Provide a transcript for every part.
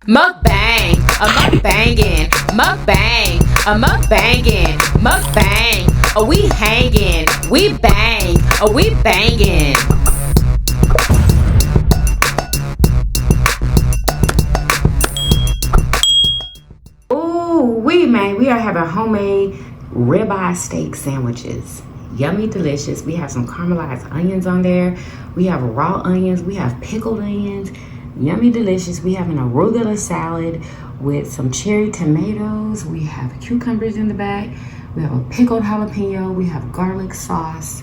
Mukbang, a mukbangin', mukbang, a mukbangin', mukbang, a we hangin', we bang, a we bangin'. Ooh, we are having homemade ribeye steak sandwiches. Yummy, delicious. We have some caramelized onions on there. We have raw onions. We have pickled onions. Yummy, delicious. We have an arugula salad with some cherry tomatoes. We have cucumbers in the back. We have a pickled jalapeno. We have garlic sauce.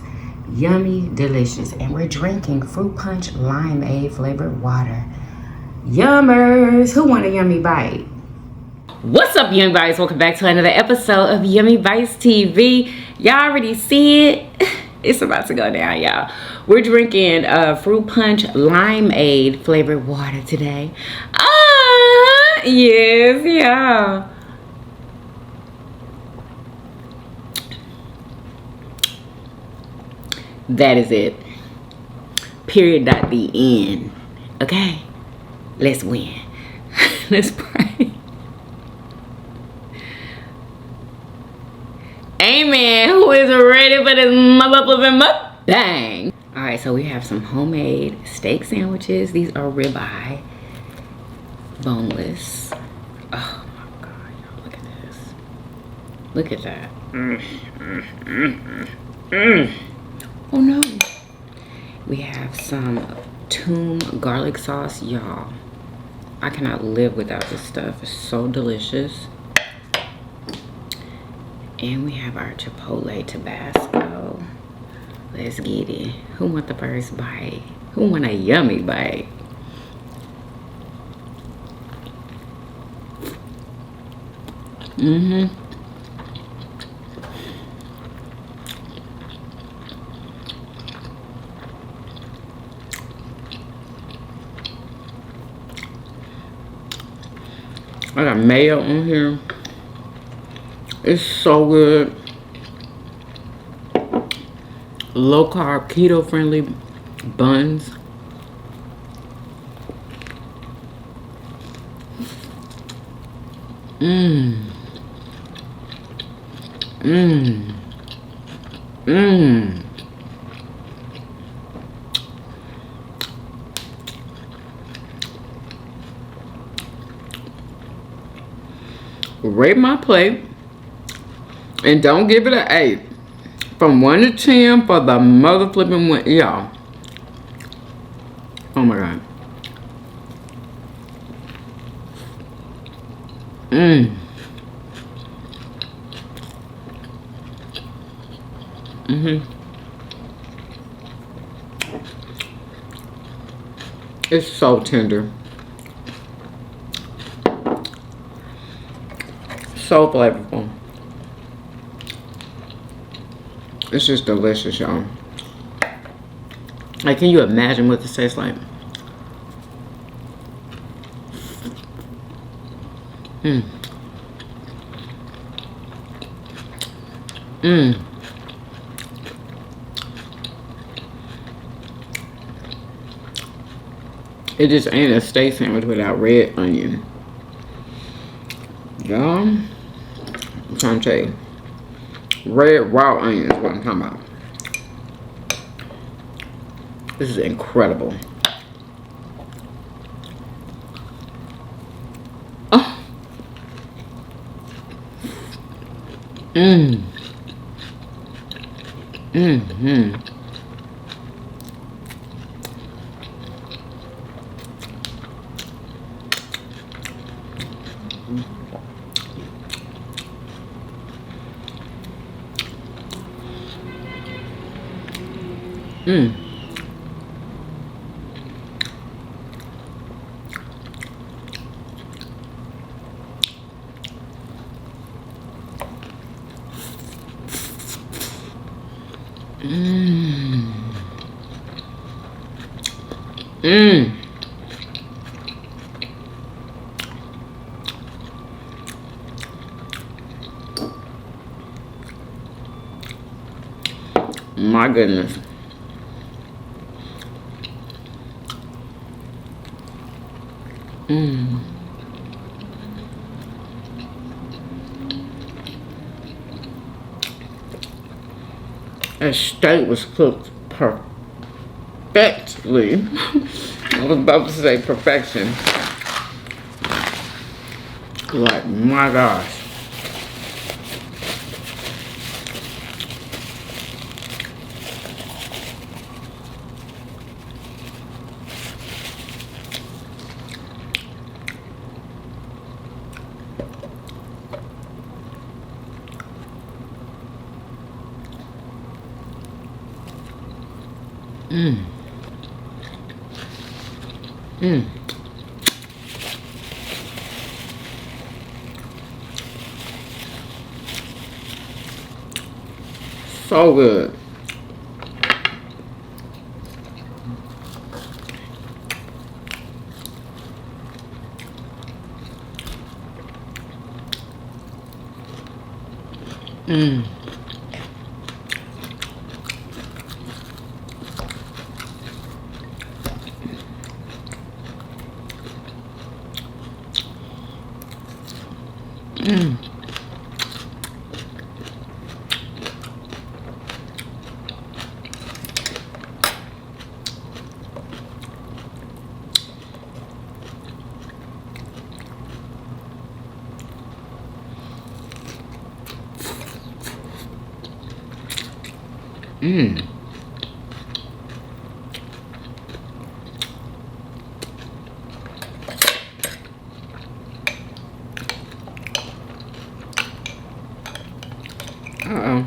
Yummy, delicious. And we're drinking fruit punch limeade flavored water. Yummers. Who want a yummy bite? What's up, Yummybitestv? Welcome back to another episode of Yummybitestv. Y'all already see it. It's about to go down, y'all. We're drinking fruit punch limeade flavored water today. Yes, y'all. That is it. Period. Dot the end. Okay, let's win. Let's pray. Amen. Who is ready for this motherfucking mukbang? All right, so we have some homemade steak sandwiches. These are ribeye, boneless. Oh my God, y'all, look at this. Look at that. Oh no. We have some tune garlic sauce, y'all. I cannot live without this stuff. It's so delicious. And we have our Chipotle Tabasco. Let's get it. Who want the first bite? Who want a yummy bite? I got mayo on here. It's so good. Low carb, keto friendly buns. Rate my plate. And don't give it an 8. From 1 to 10 for the mother flipping one, y'all. Oh my God. It's so tender. So flavorful. It's just delicious, y'all. Like, can you imagine what this tastes like? It just ain't a steak sandwich without red onion. Y'all, I'm trying to tell you. Red raw onion is what I'm talking about. This is incredible. Oh. My goodness. That steak was cooked perfectly. I was about to say perfection. Like, my gosh. So good. Uh-oh.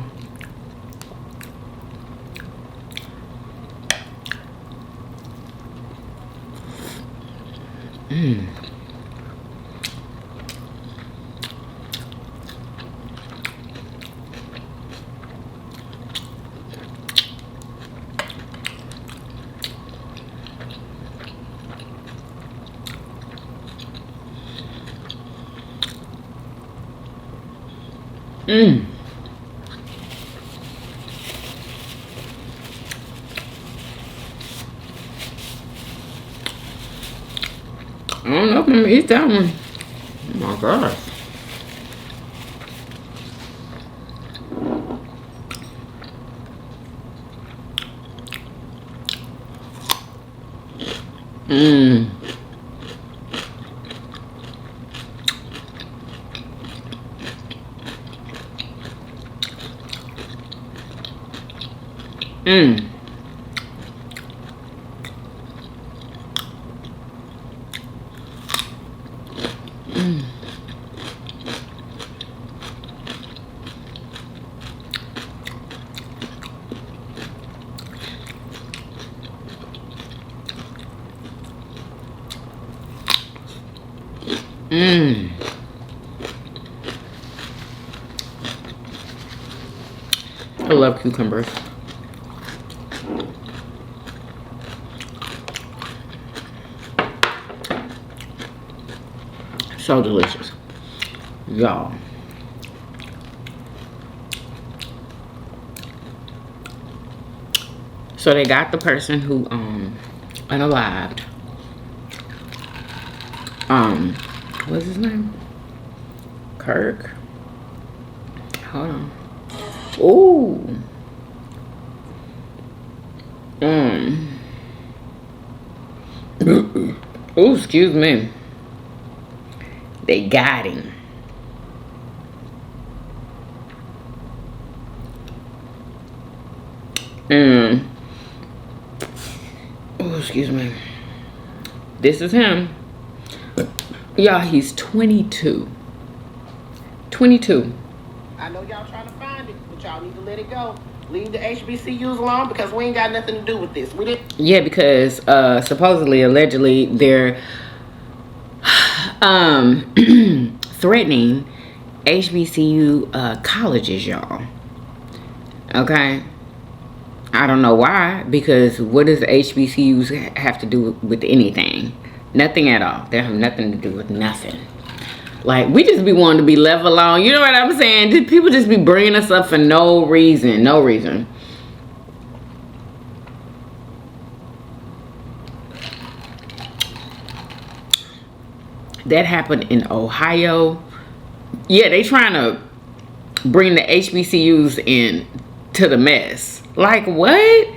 I don't know if I'm gonna eat that one. Oh my gosh. I love cucumbers. So delicious. Y'all. So they got the person who unalived. What's his name? Kirk. Hold on. Ooh. Ooh, excuse me. They got him. Oh, excuse me. This is him. Y'all, he's 22. 22. I know y'all trying to find it, but y'all need to let it go. Leave the HBCUs alone because we ain't got nothing to do with this. We didn't. Yeah, because supposedly, allegedly, they're threatening HBCU colleges, y'all. Okay? I don't know why, because what does HBCUs have to do with anything? Nothing at all. They have nothing to do with nothing. Like, we just be wanting to be left alone. You know what I'm saying? People just be bringing us up for no reason. No reason. That happened in Ohio. Yeah, they trying to bring the HBCUs in to the mess. Like, what?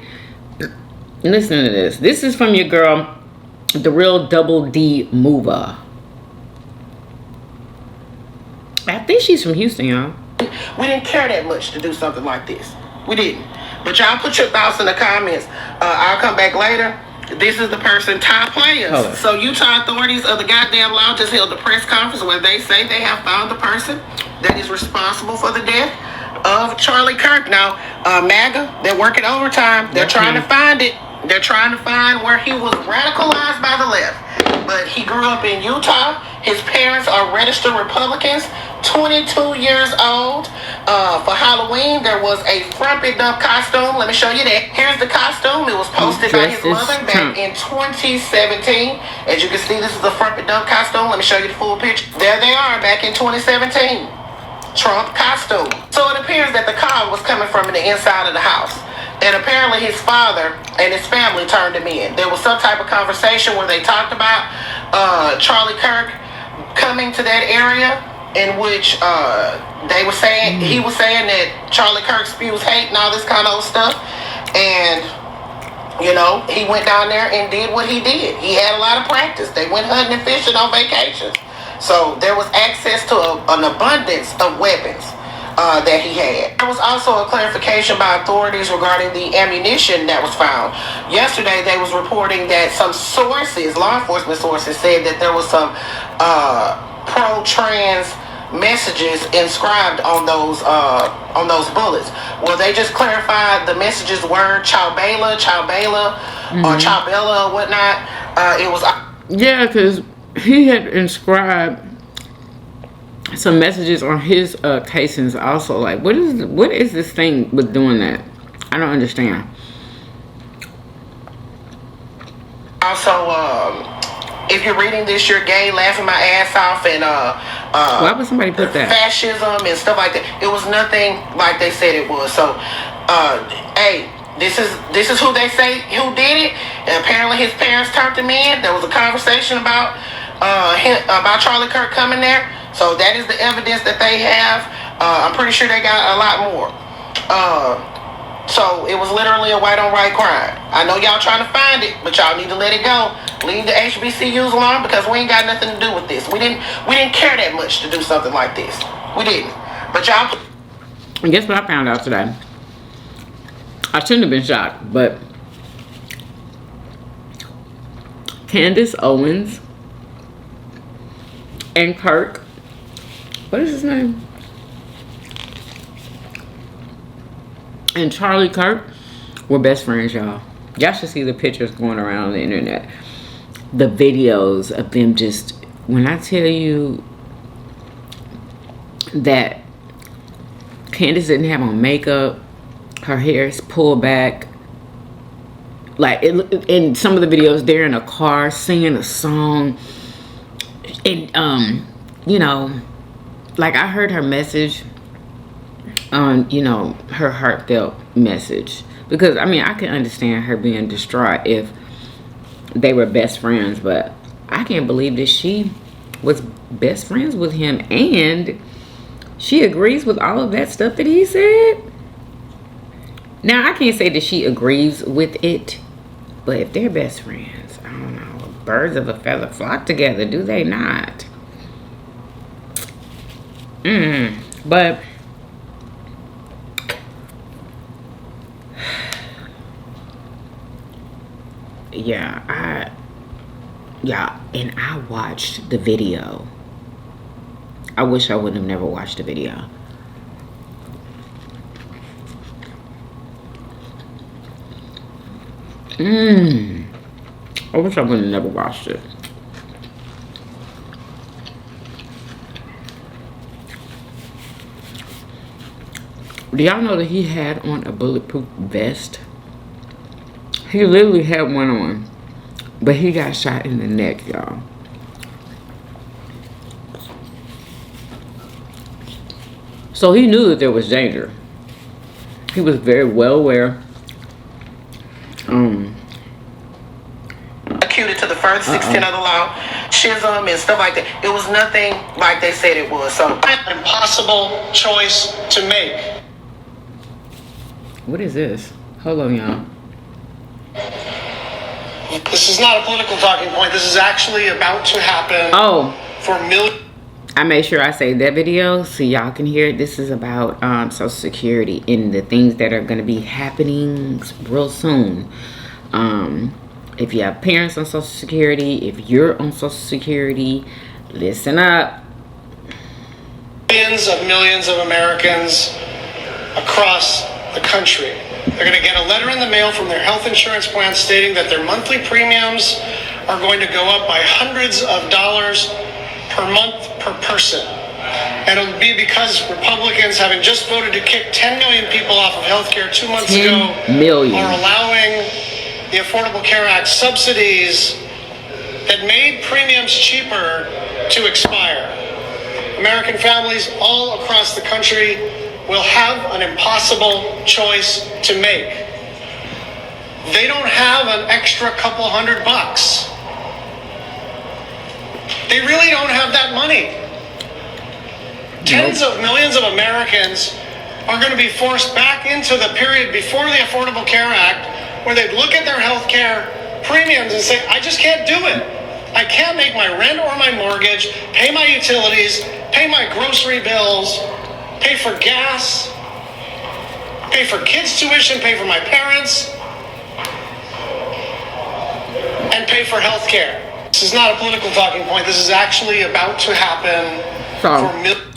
Listen to this. This is from your girl, the real Double D Mover. I think she's from Houston, y'all. We didn't care that much to do something like this. We didn't. But y'all put your thoughts in the comments. I'll come back later. This is the person, top players. So Utah authorities of the goddamn law just held a press conference where they say they have found the person that is responsible for the death of Charlie Kirk. Now, MAGA, they're working overtime. They're trying to find it. They're trying to find where he was radicalized by the left. But he grew up in Utah. His parents are registered Republicans, 22 years old. For Halloween, there was a frumpy dump costume. Let me show you that. Here's the costume. It was posted by his mother back in 2017. As you can see, this is the frumpy dump costume. Let me show you the full picture. There they are back in 2017. Trump costume. So it appears that the car was coming from the inside of the house. And apparently his father and his family turned him in. There was some type of conversation where they talked about Charlie Kirk coming to that area, in which they were saying, he was saying that Charlie Kirk spews hate and all this kind of stuff. And, you know, he went down there and did what he did. He had a lot of practice. They went hunting and fishing on vacations. So there was access to an abundance of weapons that he had. There was also a clarification by authorities regarding the ammunition that was found. Yesterday, they was reporting that some sources, law enforcement sources, said that there was some pro-trans messages inscribed on those bullets. Well, they just clarified the messages were Chowbella, or Chowbella or whatnot. It was... Yeah, because he had inscribed some messages on his casings also. Like, what is this thing with doing that? I don't understand. Also, if you're reading this, you're gay, laughing my ass off, and why would somebody put that? Fascism and stuff like that. It was nothing like they said it was. So, hey, this is who they say who did it. And apparently his parents turned him in. There was a conversation about Charlie Kirk coming there. So that is the evidence that they have. I'm pretty sure they got a lot more. So it was literally a white on white crime. I know y'all trying to find it, but y'all need to let it go. Leave the HBCUs alone, because we ain't got nothing to do with this. We didn't care that much to do something like this. We didn't. But y'all... And guess what I found out today? I shouldn't have been shocked, but Candace Owens and Kirk, what is his name? And Charlie Kirk were best friends, y'all. Y'all should see the pictures going around on the internet. The videos of them just, when I tell you that Candace didn't have on makeup, her hair is pulled back. Like, in some of the videos, they're in a car singing a song. And, you know, like, I heard her message on, you know, her heartfelt message. Because, I mean, I can understand her being distraught if they were best friends. But I can't believe that she was best friends with him. And she agrees with all of that stuff that he said. Now, I can't say that she agrees with it. But if they're best friends, I don't know. Birds of a feather flock together, do they not? But yeah, and I watched the video. I wish I would have never watched the video. I wish I would have never watched it. Do y'all know that he had on a bulletproof vest? He literally had one on, but he got shot in the neck, y'all. So he knew that there was danger. He was very well aware. Executed to the furthest extent of the law, schism and stuff like that. It was nothing like they said it was. So, impossible choice to make. What is this? Hold on, y'all. This is not a political talking point. This is actually about to happen. Oh, for millions. I made sure I saved that video so y'all can hear it. This is about Social Security and the things that are going to be happening real soon. If you have parents on Social Security, if you're on Social Security, listen up. Millions of Americans across the country. They're going to get a letter in the mail from their health insurance plan stating that their monthly premiums are going to go up by hundreds of dollars per month per person. And it'll be because Republicans, having just voted to kick 10 million people off of health care 2 months ago, are allowing the Affordable Care Act subsidies that made premiums cheaper to expire. American families all across the country will have an impossible choice to make. They don't have an extra couple $100. They really don't have that money. Tens of millions of Americans are going to be forced back into the period before the Affordable Care Act, where they'd look at their health care premiums and say, I just can't do it. I can't make my rent or my mortgage, pay my utilities, pay my grocery bills, pay for gas, pay for kids' tuition, pay for my parents, and pay for health care. This is not a political talking point. This is actually about to happen for millions.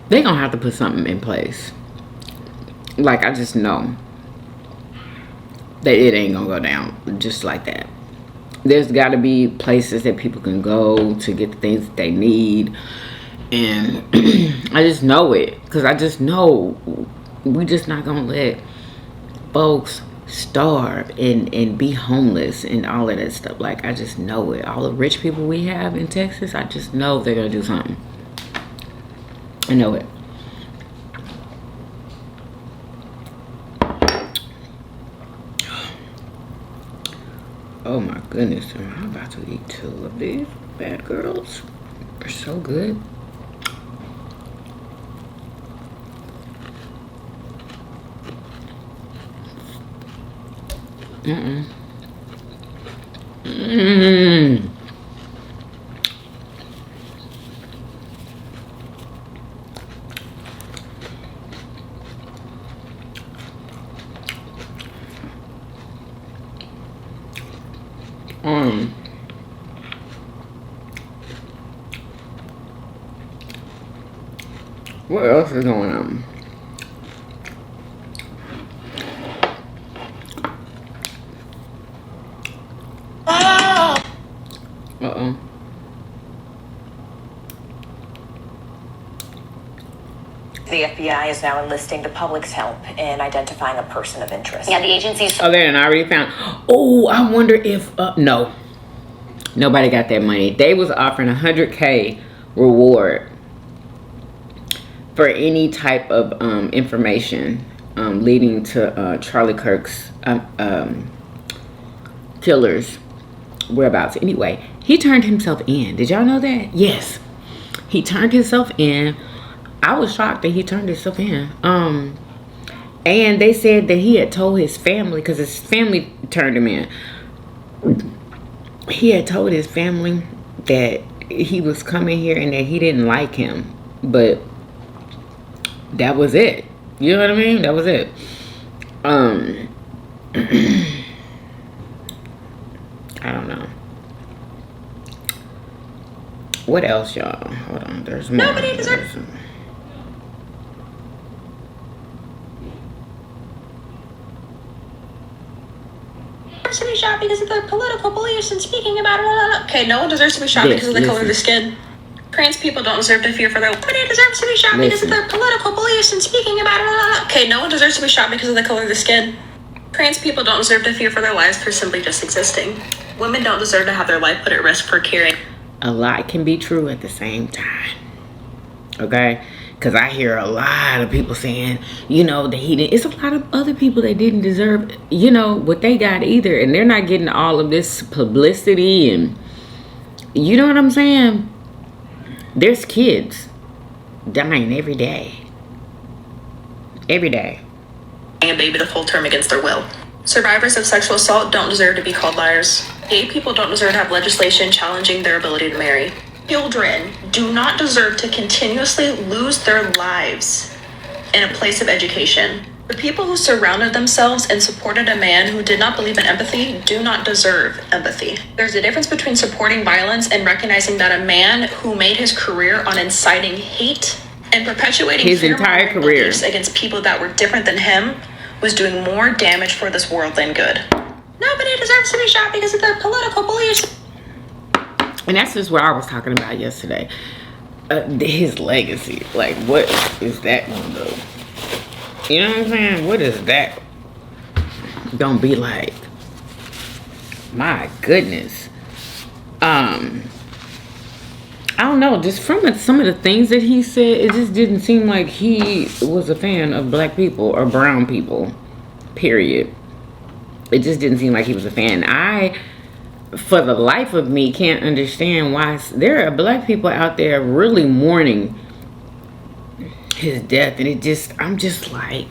They gonna have to put something in place. Like, I just know that it ain't gonna go down just like that. There's got to be places that people can go to get the things that they need. And I just know it. Because I just know we just not gonna let folks starve and be homeless and all of that stuff. Like, I just know it. All the rich people we have in Texas, I just know they're gonna do something. I know it. Oh my goodness, I'm about to eat 2 of these bad girls. They're so good. What else is going on? Uh-oh. The FBI is now enlisting the public's help in identifying a person of interest. Yeah, the agency's... Oh, they already found... Oh, I wonder if... no. Nobody got that money. They was offering $100K reward for any type of information leading to Charlie Kirk's killer's whereabouts. Anyway, he turned himself in. Did y'all know that? Yes. He turned himself in. I was shocked that he turned himself in. And they said that he had told his family, because his family turned him in. He had told his family that he was coming here and that he didn't like him. But that was it. You know what I mean? That was it. I don't know. What else, y'all? Hold on. There's more. Nobody deserves... to be shot because of their political beliefs and speaking about it. Okay, no one deserves to be shot because of the color of their skin. Trans people don't deserve to fear for their... Nobody deserves to be shot because of their political beliefs and speaking about it. Okay, no one deserves to be shot because of the color of their skin. Trans people don't deserve to fear for their lives for simply just existing. Women don't deserve to have their life put at risk for carrying... A lot can be true at the same time. Okay? Because I hear a lot of people saying, you know, that he didn't... It's a lot of other people that didn't deserve, you know, what they got either. And they're not getting all of this publicity and You know what I'm saying? There's kids dying every day. Every day. A baby to full term against their will. Survivors of sexual assault don't deserve to be called liars. Gay people don't deserve to have legislation challenging their ability to marry. Children do not deserve to continuously lose their lives in a place of education. The people who surrounded themselves and supported a man who did not believe in empathy do not deserve empathy. There's a difference between supporting violence and recognizing that a man who made his career on inciting hate and perpetuating his entire career against people that were different than him was doing more damage for this world than good. Nobody deserves to be shot because of their political beliefs. And that's just what I was talking about yesterday. His legacy. Like, what is that gonna do? You know what I'm saying? What is that gonna be like? My goodness. I don't know. Just from some of the things that he said, it just didn't seem like he was a fan of black people or brown people. Period. It just didn't seem like he was a fan. I, for the life of me, can't understand why there are black people out there really mourning his death, and I'm just like,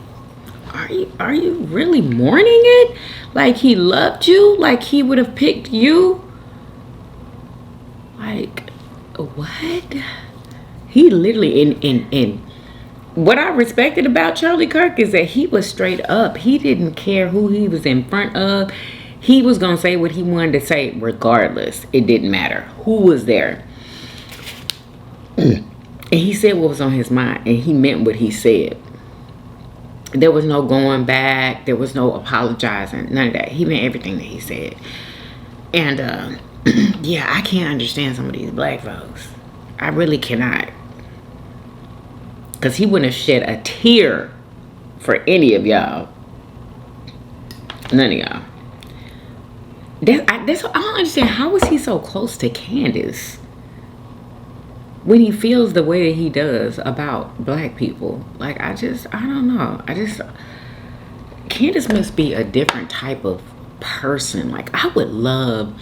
are you really mourning it? Like he loved you? Like he would have picked you? Like, what? He literally, in what I respected about Charlie Kirk is that he was straight up. He didn't care who he was in front of. He was gonna say what he wanted to say regardless. It didn't matter who was there. And he said what was on his mind, and he meant what he said. There was no going back. There was no apologizing. None of that. He meant everything that he said. And yeah, I can't understand some of these black folks. I really cannot. Because he wouldn't have shed a tear for any of y'all. None of y'all. I don't understand. How was he so close to Candace when he feels the way that he does about black people? Like, I don't know. Candace must be a different type of person. Like, I would love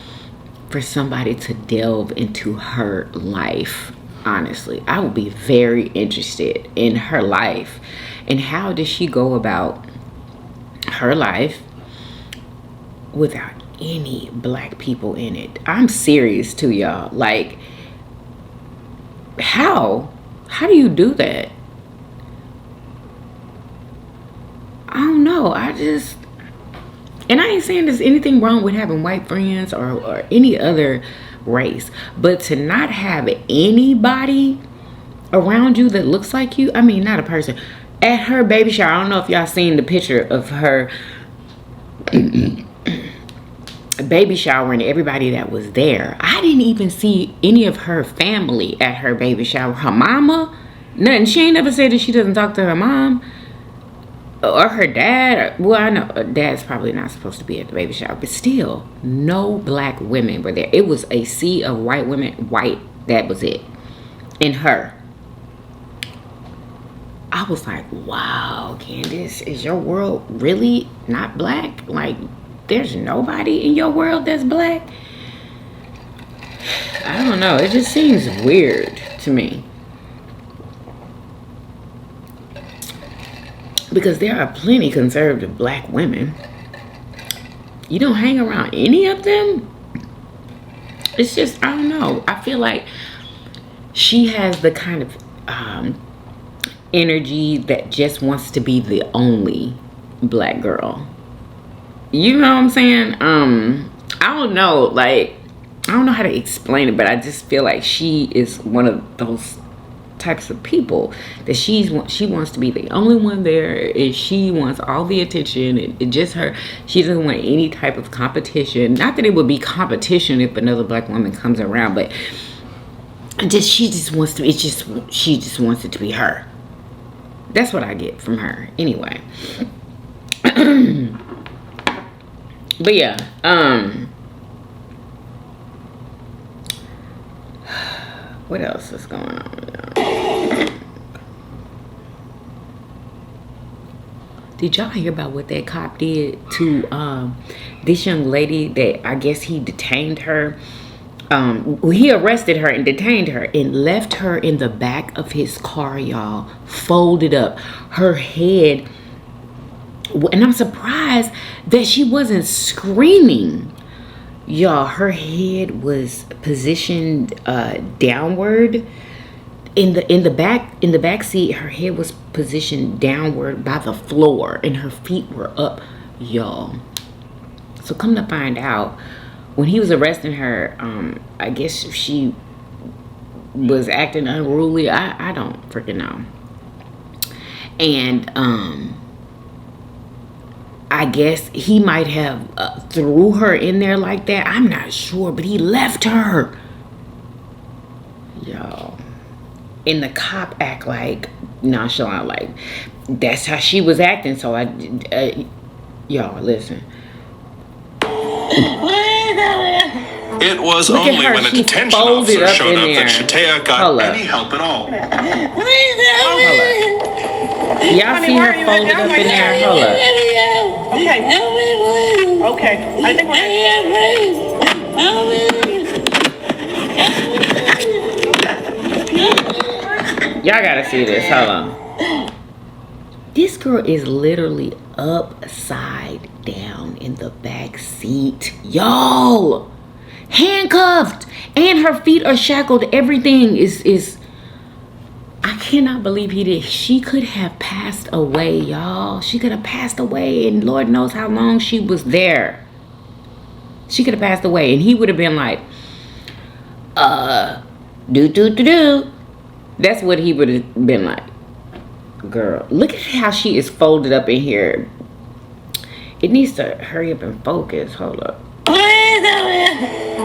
for somebody to delve into her life. Honestly, I would be very interested in her life. And how does she go about her life without any black people in it? I'm serious too, y'all. Like, how do you do that? I don't know. And I ain't saying there's anything wrong with having white friends or any other race, but to not have anybody around you that looks like you, I mean, not a person. At her baby shower, I don't know if y'all seen the picture of her baby shower and everybody that was there. I didn't even see any of her family at her baby shower. Her mama, nothing. She ain't never said that she doesn't talk to her mom or her dad. Well, I know dad's probably not supposed to be at the baby shower, but still, no black women were there. It was a sea of white women. White, that was it. And her. I was like, wow, Candace, is your world really not black? Like, there's nobody in your world that's black? I don't know. It just seems weird to me. Because there are plenty conservative black women. You don't hang around any of them? It's just, I don't know. I feel like she has the kind of energy that just wants to be the only black girl. You know what I'm saying? I don't know. Like, I don't know how to explain it, but I just feel like she is one of those types of people that she wants to be the only one there, and she wants all the attention, and just her. She doesn't want any type of competition. Not that it would be competition if another black woman comes around, but she just wants to. She just wants it to be her. That's what I get from her, anyway. But yeah, what else is going on? Did y'all hear about what that cop did to this young lady that I guess he detained her he arrested her and detained her and left her in the back of his car, y'all, folded up, her head. And I'm surprised that she wasn't screaming. Y'all, her head was positioned downward. In the back seat, her head was positioned downward by the floor and her feet were up, y'all. So come to find out, when he was arresting her, I guess she was acting unruly. I don't freaking know. And I guess he might have threw her in there like that. I'm not sure, but he left her. Y'all. And the cop act like nonchalant, like that's how she was acting. So y'all listen. It was only when a detention officer showed up that Shatea got any help at all. Y'all see her folded up in there? Hold up. Okay. I think y'all gotta see this. Hold on. This girl is literally upside down in the back seat. Y'all, handcuffed, and her feet are shackled. Everything is. I cannot believe he did. She could have passed away, y'all. She could have passed away, and Lord knows how long she was there. She could have passed away, and he would have been like, do. That's what he would have been like. Girl, look at how she is folded up in here. It needs to hurry up and focus. Hold up.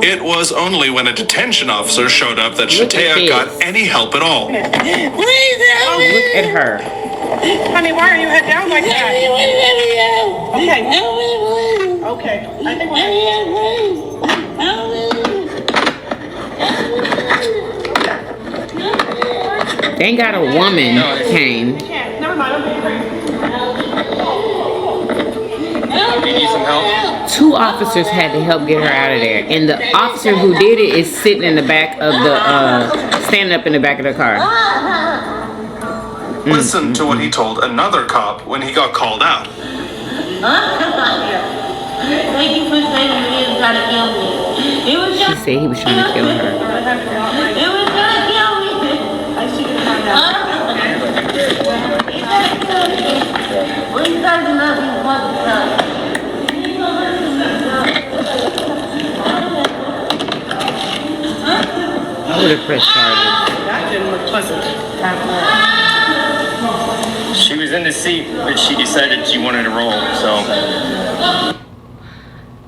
It was only when a detention officer showed up that Shatea got any help at all. Look at her. Honey, why are you head down like that? Okay. I think Thank God a woman came. Never mind. You need some help? 2 officers had to help get her out of there, and the officer who did it is sitting in the back of the standing up in the back of the car. Listen to what he told another cop when he got called out. Thank you for saying he was trying to kill me. She said he was trying to kill her. It was trying to kill me. I should have found out. He's trying to kill me. Well, he's trying to love his mother's son. I would have pressed charges. That didn't look pleasant. She was in the seat, but she decided she wanted to roll, so.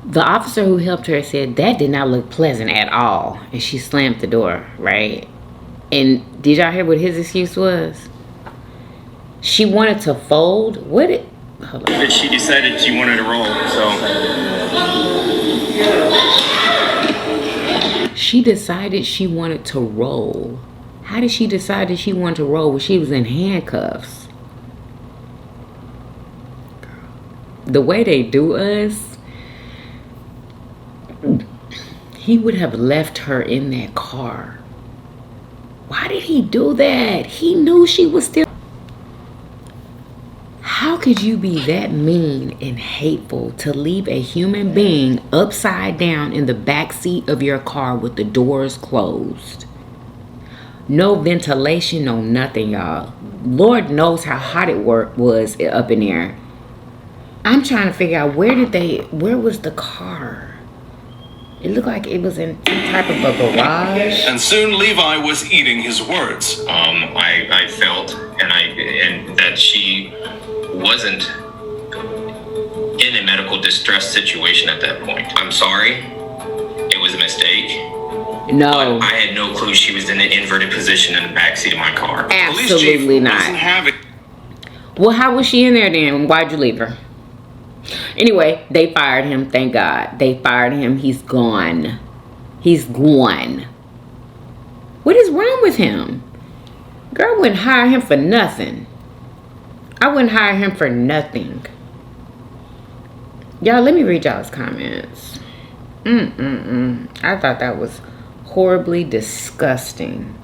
The officer who helped her said that did not look pleasant at all. And she slammed the door, right? And did y'all hear what his excuse was? She wanted to fold? Hold on. But she decided she wanted to roll, so. She decided she wanted to roll. How did she decide that she wanted to roll when she was in handcuffs? The way they do us, he would have left her in that car. Why did he do that? He knew she was still. How could you be that mean and hateful to leave a human being upside down in the back seat of your car with the doors closed? No ventilation, no nothing, y'all. Lord knows how hot it was up in there. I'm trying to figure out where was the car? It looked like it was in some type of a garage. And soon Levi was eating his words. I felt and that she wasn't in a medical distress situation at that point. I'm sorry. It was a mistake. No. But I had no clue she was in an inverted position in the backseat of my car. Absolutely not. Well, how was she in there then? Why'd you leave her? Anyway, they fired him. Thank God. They fired him. He's gone. He's gone. What is wrong with him? Girl, I wouldn't hire him for nothing. I wouldn't hire him for nothing. Y'all, let me read y'all's comments. I thought that was horribly disgusting.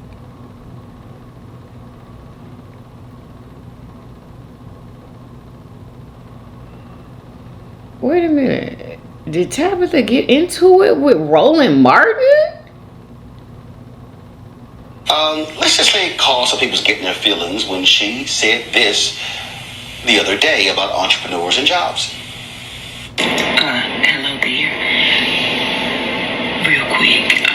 Wait a minute. Did Tabitha get into it with Roland Martin? Let's just say it caused some people's getting their feelings when she said this the other day about entrepreneurs and jobs. Hello there. Real quick,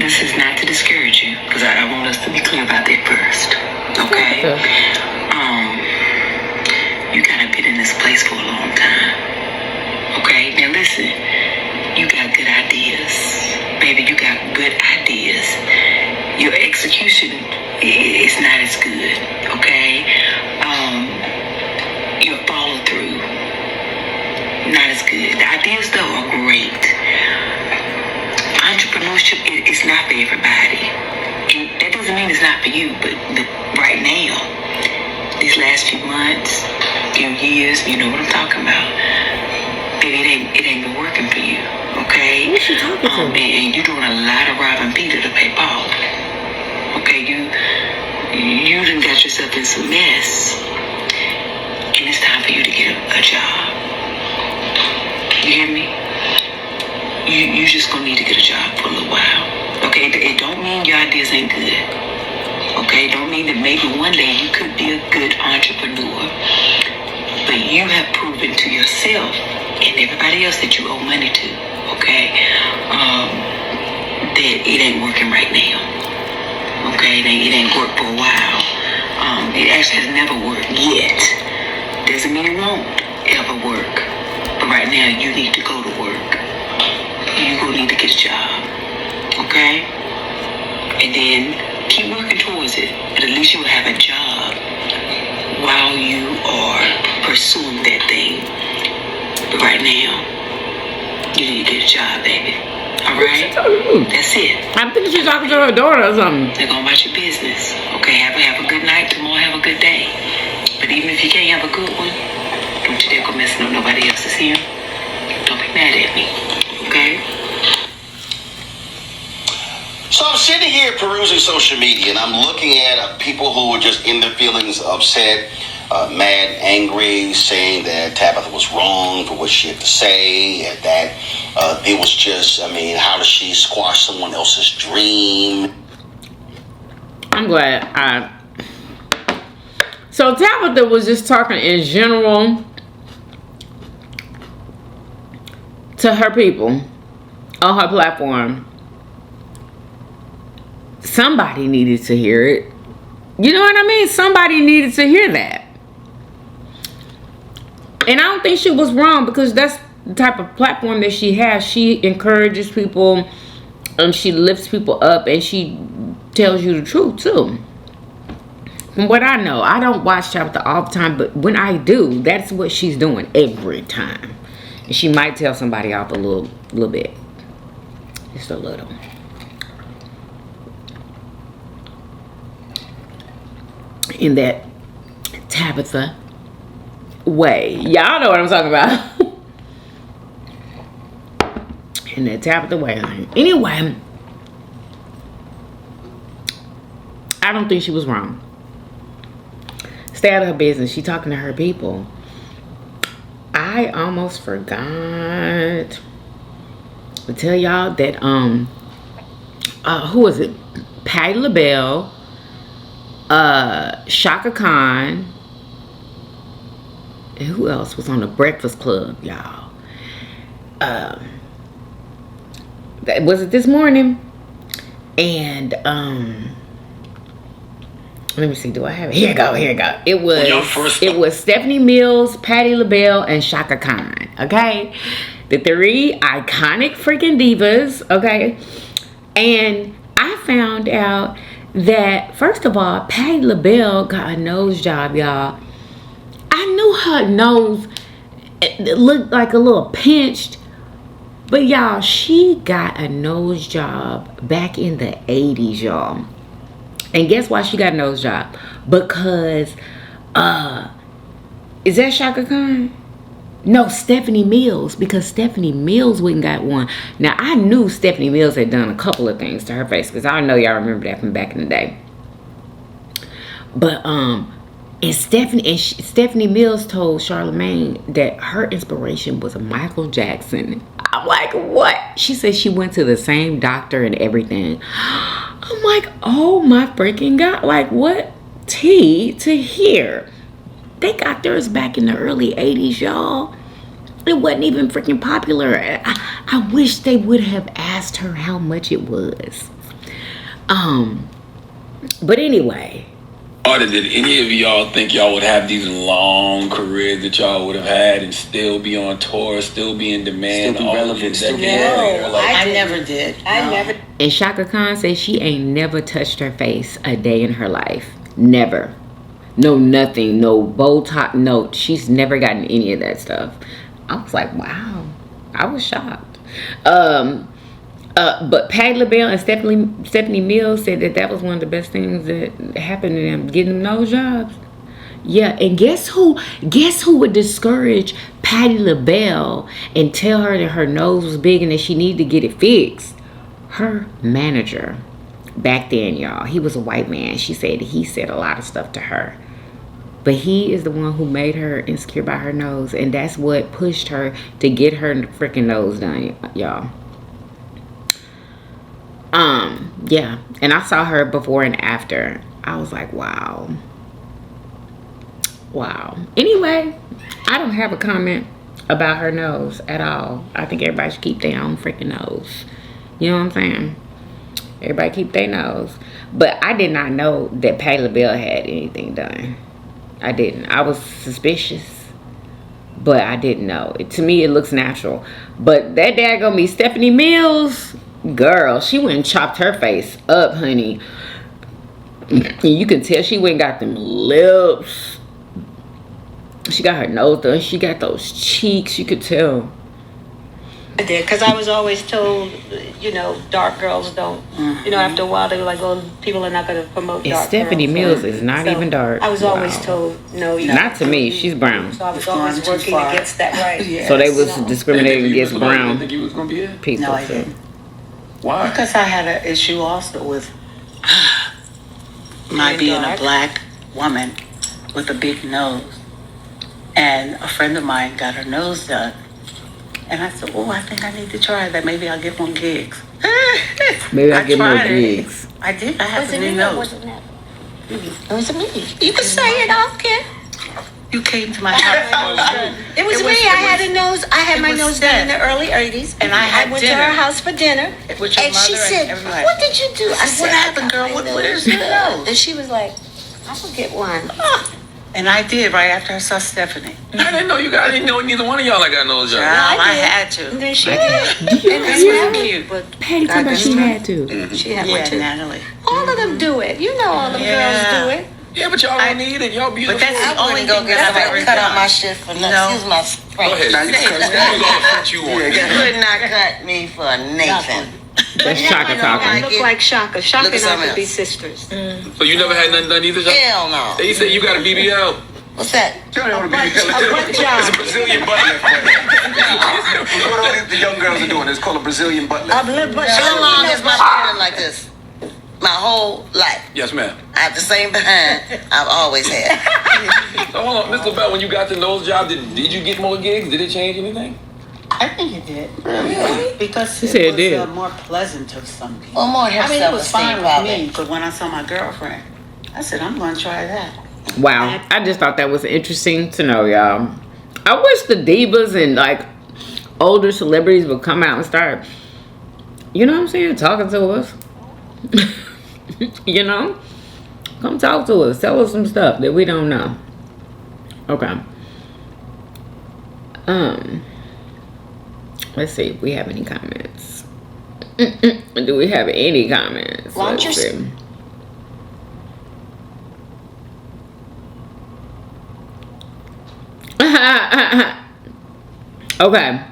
this is not to discourage you, because I want us to be clear about that first. Okay? You kind of been in this place for a long time. Okay? Now listen, you got good ideas. Baby, you got good ideas. Your execution is not as good. Okay? Your follow through, not as good. The ideas though are great. Entrepreneurship is not for everybody. And that doesn't mean it's not for you, but right now, these last few months, few years, you know what I'm talking about. Baby, it ain't been working for you, okay? Who's she talking to? And you're doing a lot of robbing Peter to pay Paul. Okay, you done got yourself in some mess. And it's time for you to get a job. You hear me? You just gonna need to get a job for a little while. Okay, it don't mean your ideas ain't good. Okay, it don't mean that maybe one day you could be a good entrepreneur. But you have proven to yourself and everybody else that you owe money to, okay, that it ain't working right now. Okay, it ain't worked for a while. It actually has never worked yet. Doesn't mean it won't ever work. But right now, you need to go to work. You're going to need to get a job. Okay? And then keep working towards it. But at least you'll have a job while you are pursuing that thing. But right now, you need to get a job, baby. Alright? That's it. I think she's talking to her daughter or something. They're going about your business. Okay, have a good night. Tomorrow, have a good day. But even if you can't have a good one, don't you dare go messing up nobody else's here. Don't be mad at me. Okay? So I'm sitting here perusing social media, and I'm looking at people who are just in their feelings, upset, mad, angry, saying that Tabitha was wrong for what she had to say, and that it was just, how does she squash someone else's dream? I'm glad So Tabitha was just talking in general to her people on her platform. Somebody needed to hear it. You know what I mean? Somebody needed to hear that. And I don't think she was wrong, because that's the type of platform that she has. She encourages people and she lifts people up, and she tells you the truth too. From what I know, I don't watch Tabitha all the time, but when I do, that's what she's doing every time. And she might tell somebody off a little bit. Just a little. In that Tabitha way. Y'all know what I'm talking about. In that Tabitha way. Anyway, I don't think she was wrong. Stay out of her business. She talking to her people. I almost forgot to tell y'all that who was it? Patti LaBelle, Shaka Khan, and who else was on the Breakfast Club, y'all? Was it this morning? And let me see, do I have it? Here you go. It was Stephanie Mills, Patti LaBelle, and Shaka Khan. Okay, the three iconic freaking divas. Okay, and I found out that, first of all, Patti LaBelle got a nose job, y'all. I knew her nose looked like a little pinched, but y'all, she got a nose job back in the 80s, y'all. And guess why she got a nose job? Because, is that Shaka Khan? No, Stephanie Mills, because Stephanie Mills went and got one. Now, I knew Stephanie Mills had done a couple of things to her face, because I know y'all remember that from back in the day. But, and Stephanie Mills told Charlamagne that her inspiration was Michael Jackson. I'm like, what? She said she went to the same doctor and everything. I'm like, oh my freaking God. Like, what tea to hear? They got theirs back in the early 80s, y'all. It wasn't even freaking popular. I wish they would have asked her how much it was. But anyway. Did any of y'all think y'all would have these long careers that y'all would have had and still be on tour, still be in demand, still be relevant? I never did. I never. And Shaka Khan says she ain't never touched her face a day in her life. Never. No nothing. No Botox. No, she's never gotten any of that stuff. I was like, wow. I was shocked. But Patti LaBelle and Stephanie Mills said that was one of the best things that happened to them, getting them those jobs. Yeah, and guess who would discourage Patti LaBelle and tell her that her nose was big and that she needed to get it fixed? Her manager. Back then, y'all, he was a white man. She said he said a lot of stuff to her. But he is the one who made her insecure by her nose, and that's what pushed her to get her freaking nose done, y'all. Yeah, and I saw her before and after. I was like, wow. Anyway, I don't have a comment about her nose at all. I think everybody should keep their own freaking nose. You know what I'm saying? Everybody keep their nose. But I did not know that Patti LaBelle had anything done. I didn't. I was suspicious, but I didn't know. To me, it looks natural. But that daggone me, Stephanie Mills, girl, she went and chopped her face up, honey. And you can tell she went and got them lips. She got her nose done. She got those cheeks. You could tell. I did, because I was always told, dark girls don't. After a while they were like, oh, people are not going to promote dark Stephanie girls. Mills is not even dark. I was always told, no. Not to me. She's brown. So I was always working against that, right? Yes. So they was discriminating against brown think you was gonna be here? people. No, I didn't. Why? Because I had an issue also with my being a black woman with a big nose. And a friend of mine got her nose done. And I said, oh, I think I need to try that. Maybe I'll get more gigs. Maybe I'll get more gigs. I did. I have a new nose. It was me. You can say it, I don't care. You came to my house. It was me. I had a nose. I had my nose done in the early 80s. And I went to her house for dinner. And she said, what did you do? I said, what happened, girl? Where's your nose? And she was like, I'm going to get one. And I did right after I saw Stephanie. I didn't know neither one of y'all got nose job. I had to. And then she did. And this was cute. But Patty told me she had to. She had one too. Natalie. All of them do it. You know all them girls do it. Yeah, but y'all don't need it. Y'all beautiful. But that's the only thing that I've ever cut out my shit for nothing. Excuse my French. Go ahead. Now you gonna cut you on. You could not cut me for Nathan. That's Shaka talking. I look like Shaka. Shaka and I could be sisters. So you never had nothing done either? Hell no. They say you got a BBL. What's that? You don't want a BBL. It's a Brazilian butt lift. What all the young girls are doing is called a Brazilian butt lift. How long has my shit been like this? My whole life. Yes, ma'am. I have the same behind I've always had. So hold on, Mr. Bell, when you got the nose job, did you get more gigs? Did it change anything? I think it did. Really? Because it was more pleasant to some people. Well, more it was fine with me, but when I saw my girlfriend, I said, I'm going to try that. Wow, I just thought that was interesting to know, y'all. I wish the divas and like older celebrities would come out and start, you know what I'm saying, talking to us. You know, come talk to us, tell us some stuff that we don't know. Okay. Let's see if we have any comments. Do we have any comments? Let's see. Okay.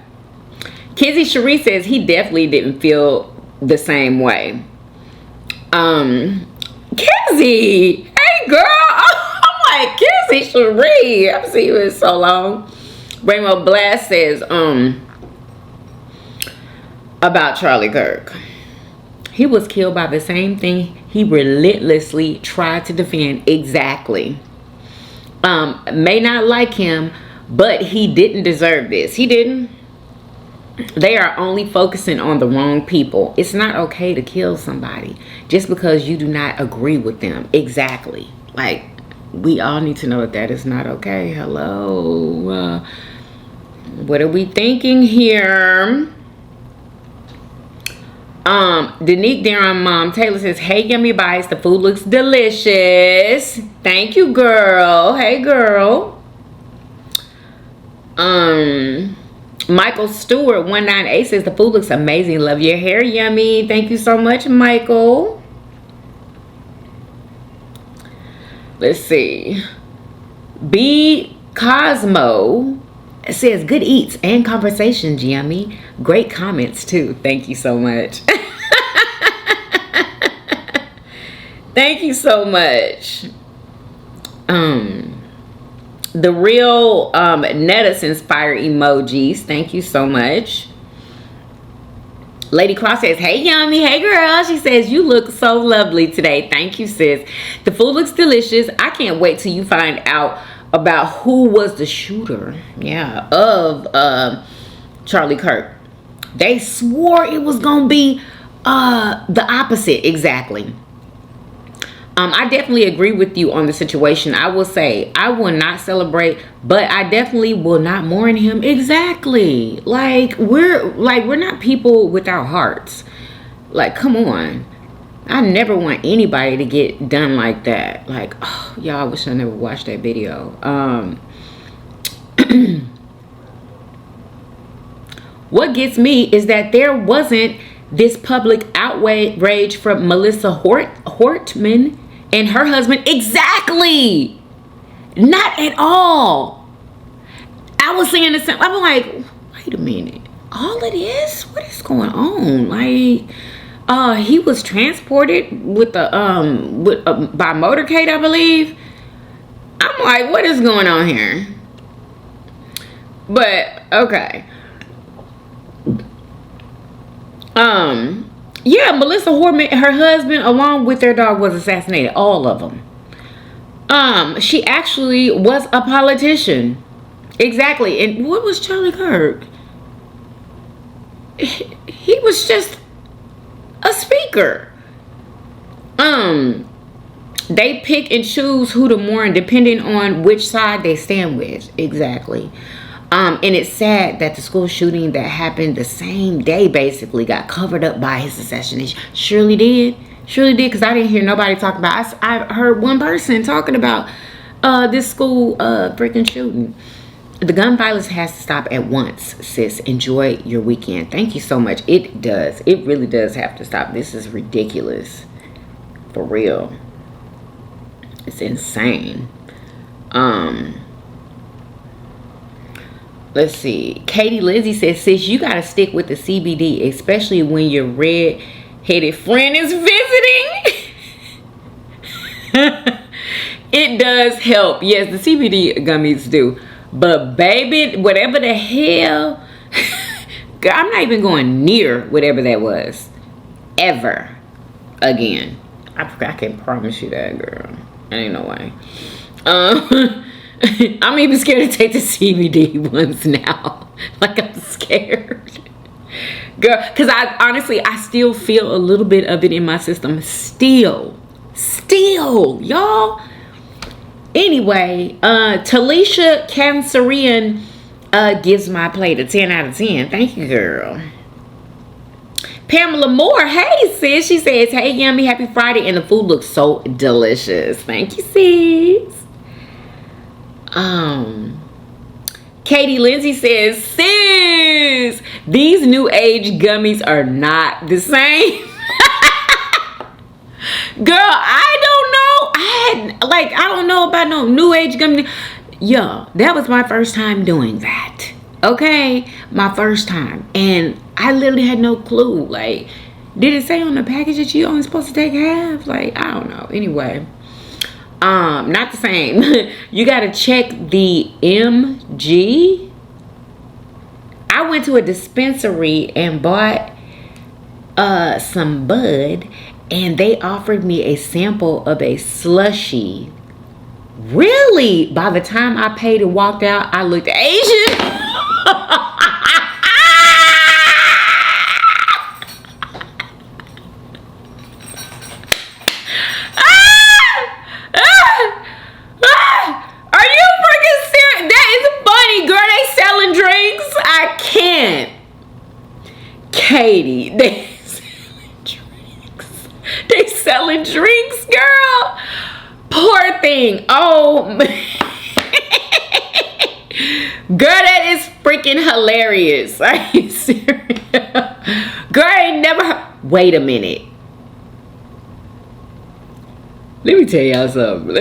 Kizzy Cherie says he definitely didn't feel the same way. Kizzy, hey girl. I'm like, Kizzy Cherie, I've seen you in so long. Rainbow Blast says, about Charlie Kirk. He was killed by the same thing he relentlessly tried to defend. Exactly. May not like him, but he didn't deserve this. He didn't. They are only focusing on the wrong people. It's not okay to kill somebody just because you do not agree with them. Exactly. Like, we all need to know that that is not okay. Hello. What are we thinking here? Denique Darren Mom Taylor says, hey, Yummy Bites, the food looks delicious. Thank you, girl. Hey, girl. Michael Stewart 198 says, the food looks amazing. Love your hair, Yummy. Thank you so much, Michael. Let's see. B Cosmo says, good eats and conversations, Yummy. Great comments too. Thank you so much. Thank you so much. The real netizens fire emojis. Thank you so much. Lady Cross says, hey, Yummy. Hey, girl. She says, you look so lovely today. Thank you, sis. The food looks delicious. I can't wait till you find out about who was the shooter, of Charlie Kirk. They swore it was gonna be the opposite. Exactly. I definitely agree with you on the situation. I will say I will not celebrate, but I definitely will not mourn him. Exactly. Like we're not people without hearts. Like, come on. I never want anybody to get done like that. Like, oh, y'all, I wish I never watched that video. What gets me is that there wasn't this public outrage from Melissa Hortman and her husband. Exactly. Not at all. I was saying the same. I'm like, wait a minute. All it is? What is going on? Like, he was transported with by motorcade, I believe. I'm like, what is going on here? But okay. Yeah, Melissa Hortman, her husband, along with their dog, was assassinated. All of them. She actually was a politician. Exactly. And what was Charlie Kirk? He was just a speaker. They pick and choose who to mourn depending on which side they stand with. Exactly. And it's sad that the school shooting that happened the same day basically got covered up by his assassination. Surely did, because I didn't hear nobody talk about it. I heard one person talking about this school freaking shooting. The gun violence has to stop at once, sis. Enjoy your weekend. Thank you so much. It does. It really does have to stop. This is ridiculous. For real. It's insane. Let's see. Katie Lindsay says, sis, you got to stick with the CBD, especially when your red-headed friend is visiting. It does help. Yes, the CBD gummies do. But baby, whatever the hell, I'm not even going near whatever that was. Ever. Again. I can promise you that, girl. Ain't no way. I'm even scared to take the CBD ones now. Like, I'm scared. Girl, because I still feel a little bit of it in my system. Still, y'all. Anyway, Talisha Cancerian gives my plate a 10 out of 10. Thank you, girl. Pamela Moore, hey, sis. She says, hey, Yummy, happy Friday. And the food looks so delicious. Thank you, sis. Katie Lindsay says, sis, these new age gummies are not the same. Girl, I don't know. I don't know about no new age gummies. Yeah, that was my first time doing that. Okay, my first time. And I literally had no clue. Like, did it say on the package that you only supposed to take half? Like, I don't know. Anyway. Not the same. You gotta check the MG I went to a dispensary and bought some bud, and they offered me a sample of a slushie. Really? By the time I paid and walked out, I looked Asian. Are you freaking serious? That is funny, girl. They selling drinks. I can't. Katie, they selling drinks, girl. Poor thing. Oh, girl, that is freaking hilarious. Are you serious? Girl, I ain't never. Wait a minute. Let me tell y'all something.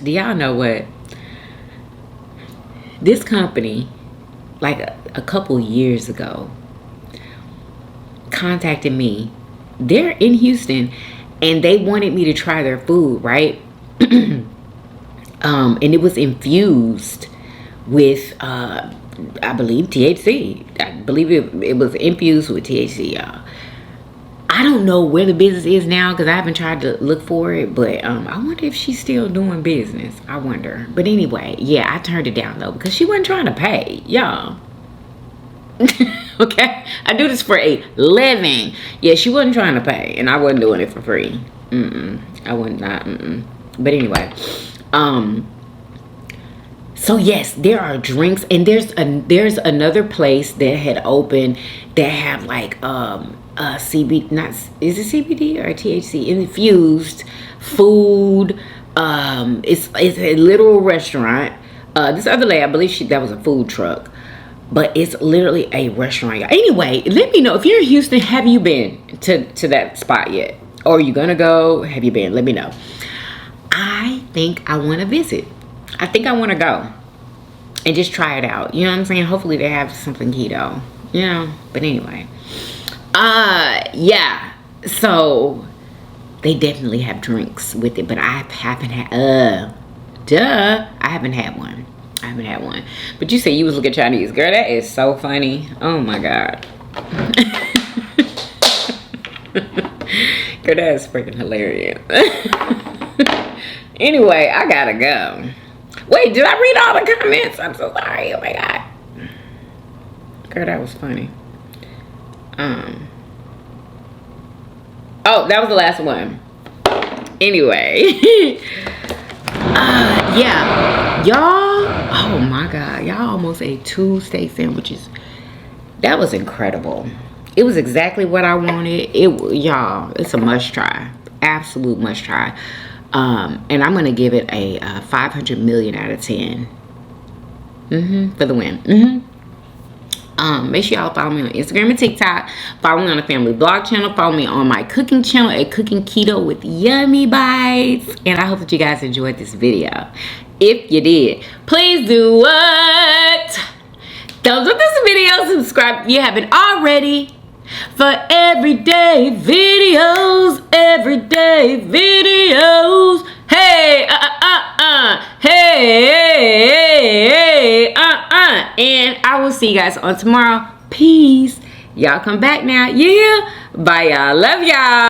Do y'all know what? This company, like a couple years ago, contacted me. They're in Houston, and they wanted me to try their food, right? And it was infused with, I believe, THC. I believe it was infused with THC, y'all. I don't know where the business is now because I haven't tried to look for it, but I wonder if she's still doing business. I wonder. But anyway, yeah, I turned it down though because she wasn't trying to pay, y'all. Okay, I do this for a living. Yeah, she wasn't trying to pay, and I wasn't doing it for free. I wasn't not. But anyway, so yes, there are drinks, and there's another place that had opened that have like CBD, not, is it CBD or THC infused food. It's a literal restaurant. This other lady, I believe that was a food truck, but it's literally a restaurant. Anyway, let me know if you're in Houston. Have you been to that spot yet, or are you gonna go? Have you been? Let me know. I think I want to visit. I think I want to go and just try it out. You know what I'm saying? Hopefully they have something keto. You know. But anyway. Yeah, so they definitely have drinks with it, but I haven't had, I haven't had one. But you say you was looking Chinese. Girl, that is so funny. Oh my God. Girl, that is freaking hilarious. Anyway, I gotta go. Wait, did I read all the comments? I'm so sorry. Oh my God. Girl, that was funny. Oh, that was the last one. Anyway. Yeah. Y'all, oh my God. Y'all almost ate 2 steak sandwiches. That was incredible. It was exactly what I wanted. Y'all, it's a must try. Absolute must try. And I'm going to give it a 500 million out of 10. For the win. Make sure y'all follow me on Instagram and TikTok. Follow me on the family blog channel. Follow me on my cooking channel at Cooking Keto with Yummy Bites. And I hope that you guys enjoyed this video. If you did, please do what? Thumbs up this video. Subscribe if you haven't already. For everyday videos. Hey, hey, and I will see you guys on tomorrow. Peace. Y'all come back now. Yeah. Bye, y'all. Love y'all.